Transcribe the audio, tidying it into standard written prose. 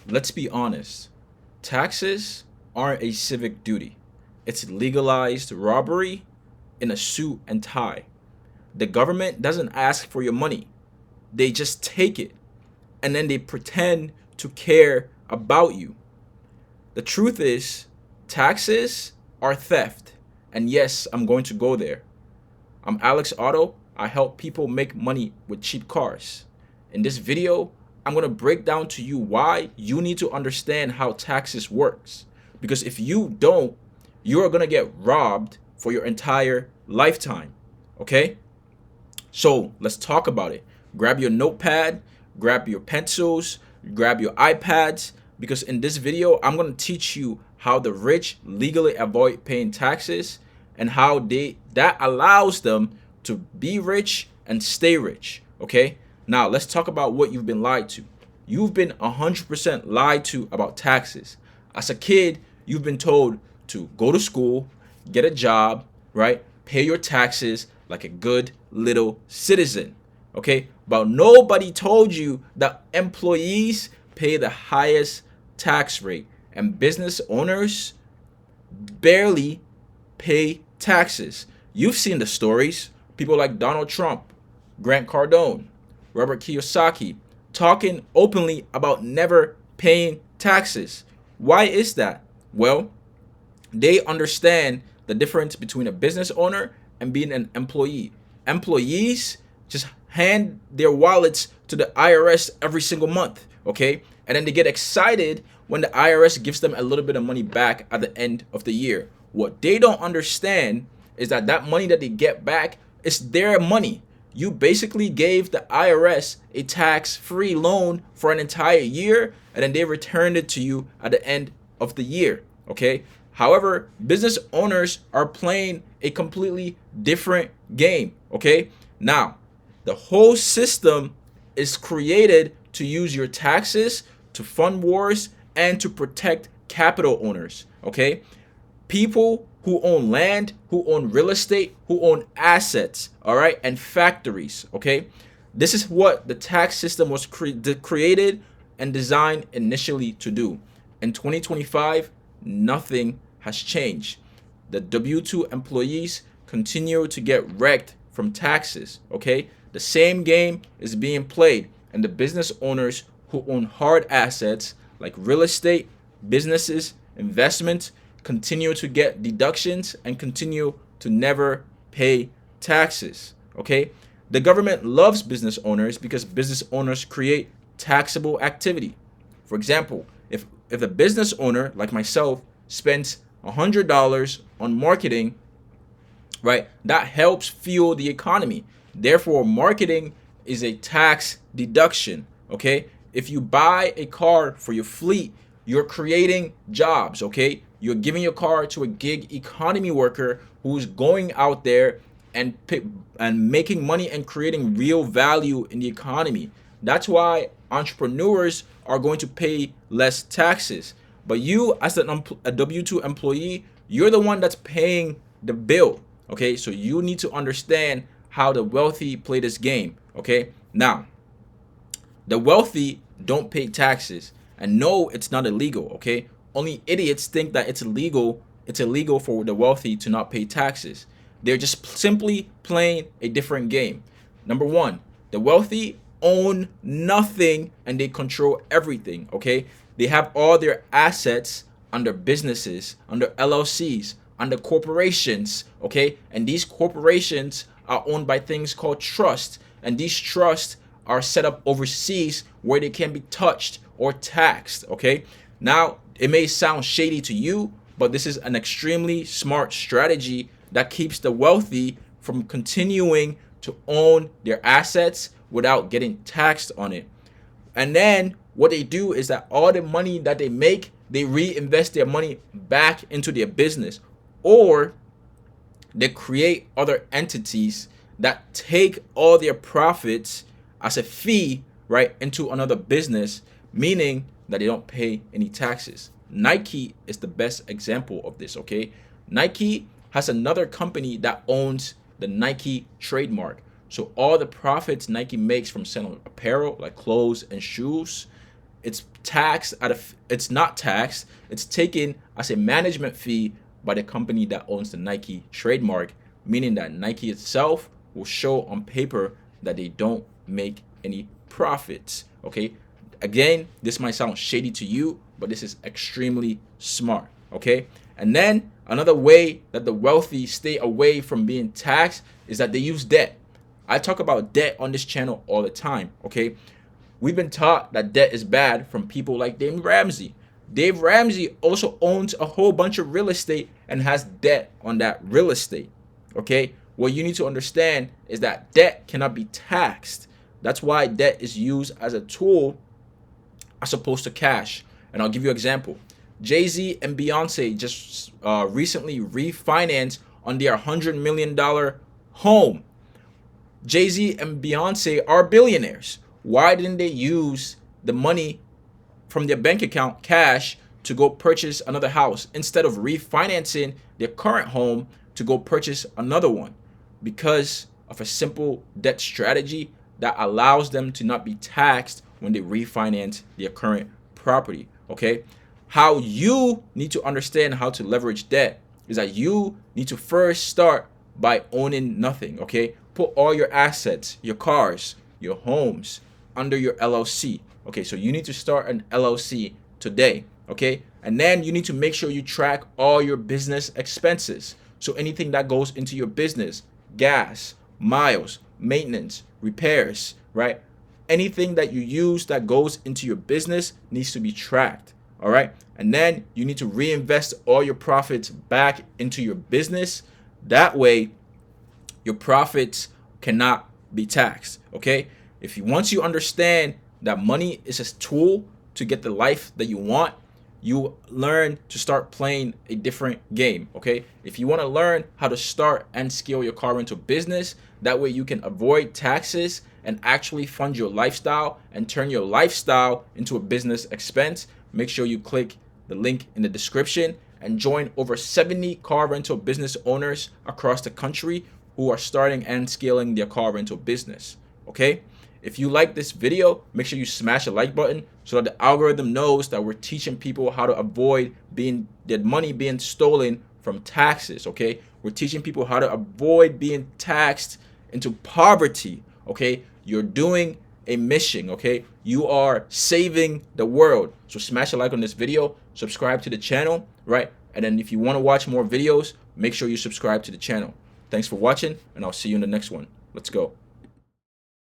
Let's be honest. Taxes aren't a civic duty. It's legalized robbery in a suit and tie. The government doesn't ask for your money. They just take it and then they pretend to care about you. The truth is, taxes are theft. And yes, I'm going to go there. I'm Alex Otto. I help people make money with cheap cars. In this video, I'm going to break down to you why you need to understand how taxes works. Because if you don't, you are going to get robbed for your entire lifetime. Okay? So let's talk about it. Grab your notepad, grab your pencils, grab your iPads, because in this video, I'm going to teach you how the rich legally avoid paying taxes and how that allows them to be rich and stay rich. Okay? Now, let's talk about what you've been lied to. You've been 100% lied to about taxes. As a kid, you've been told to go to school, get a job, right? Pay your taxes like a good little citizen. Okay? But nobody told you that employees pay the highest tax rate and business owners barely pay taxes. You've seen the stories. People like Donald Trump, Grant Cardone, Robert Kiyosaki talking openly about never paying taxes. Why is that? Well, they understand the difference between a business owner and being an employee. Employees just hand their wallets to the IRS every single month, okay? And then they get excited when the IRS gives them a little bit of money back at the end of the year. What they don't understand is that money that they get back is their money. You basically gave the IRS a tax-free loan for an entire year, and then they returned it to you at the end of the year, okay? However, business owners are playing a completely different game, okay? Now, the whole system is created to use your taxes to fund wars and to protect capital owners, okay? People who own land, who own real estate, who own assets, all right, and factories, okay? This is what the tax system was created and designed initially to do. In 2025, nothing has changed. The W-2 employees continue to get wrecked from taxes, okay? The same game is being played, and the business owners who own hard assets like real estate, businesses, investments, continue to get deductions and continue to never pay taxes, okay? The government loves business owners because business owners create taxable activity. For example, if a business owner like myself spends $100 on marketing, right, that helps fuel the economy. Therefore, marketing is a tax deduction, okay? If you buy a car for your fleet, you're creating jobs, okay? You're giving your car to a gig economy worker who's going out there and making money and creating real value in the economy. That's why entrepreneurs are going to pay less taxes. But you, as a W-2 employee, you're the one that's paying the bill, okay? So you need to understand how the wealthy play this game, okay? Now, the wealthy don't pay taxes. And no, it's not illegal, okay? Only idiots think that it's illegal for the wealthy to not pay taxes. They're just simply playing a different game. Number one, the wealthy own nothing and they control everything, okay? They have all their assets under businesses, under LLCs, under corporations, okay? And these corporations are owned by things called trusts. And these trusts are set up overseas where they can be touched or taxed, okay? Now, it may sound shady to you, but this is an extremely smart strategy that keeps the wealthy from continuing to own their assets without getting taxed on it. And then what they do is that all the money that they make, they reinvest their money back into their business, or they create other entities that take all their profits as a fee, right, into another business, meaning that they don't pay any taxes. Nike is the best example of this, okay? Nike has another company that owns the Nike trademark. So all the profits Nike makes from selling apparel like clothes and shoes, it's taxed it's not taxed. It's taken as a management fee by the company that owns the Nike trademark, meaning that Nike itself will show on paper that they don't make any profits. Okay, again, this might sound shady to you, but this is extremely smart. Okay, and then another way that the wealthy stay away from being taxed is that they use debt. I talk about debt on this channel all the time. Okay, we've been taught that debt is bad from people like Dave Ramsey. Dave Ramsey also owns a whole bunch of real estate and has debt on that real estate. Okay, what you need to understand is that debt cannot be taxed. That's why debt is used as a tool as opposed to cash. And I'll give you an example. Jay-Z and Beyonce just recently refinanced on their $100 million home. Jay-Z and Beyonce are billionaires. Why didn't they use the money from their bank account, cash, to go purchase another house instead of refinancing their current home to go purchase another one? Because of a simple debt strategy that allows them to not be taxed when they refinance their current property. Okay, how you need to understand how to leverage debt is that you need to first start by owning nothing. Okay, put all your assets, your cars, your homes under your LLC. Okay, so you need to start an LLC today. Okay, and then you need to make sure you track all your business expenses. So anything that goes into your business, gas, miles, maintenance, repairs, right? Anything that you use that goes into your business needs to be tracked. All right, and then you need to reinvest all your profits back into your business. That way your profits cannot be taxed. Okay, once you understand that money is a tool to get the life that you want, you learn to start playing a different game. Okay, if you want to learn how to start and scale your car rental business, that way you can avoid taxes and actually fund your lifestyle and turn your lifestyle into a business expense, make sure you click the link in the description and join over 70 car rental business owners across the country who are starting and scaling their car rental business. Okay, if you like this video, make sure you smash the like button so that the algorithm knows that we're teaching people how to avoid their money being stolen from taxes. Okay, we're teaching people how to avoid being taxed into poverty. Okay, you're doing a mission. Okay, you are saving the world. So smash a like on this video, subscribe to the channel, right? And then if you want to watch more videos, make sure you subscribe to the channel. Thanks for watching, and I'll see you in the next one. Let's go.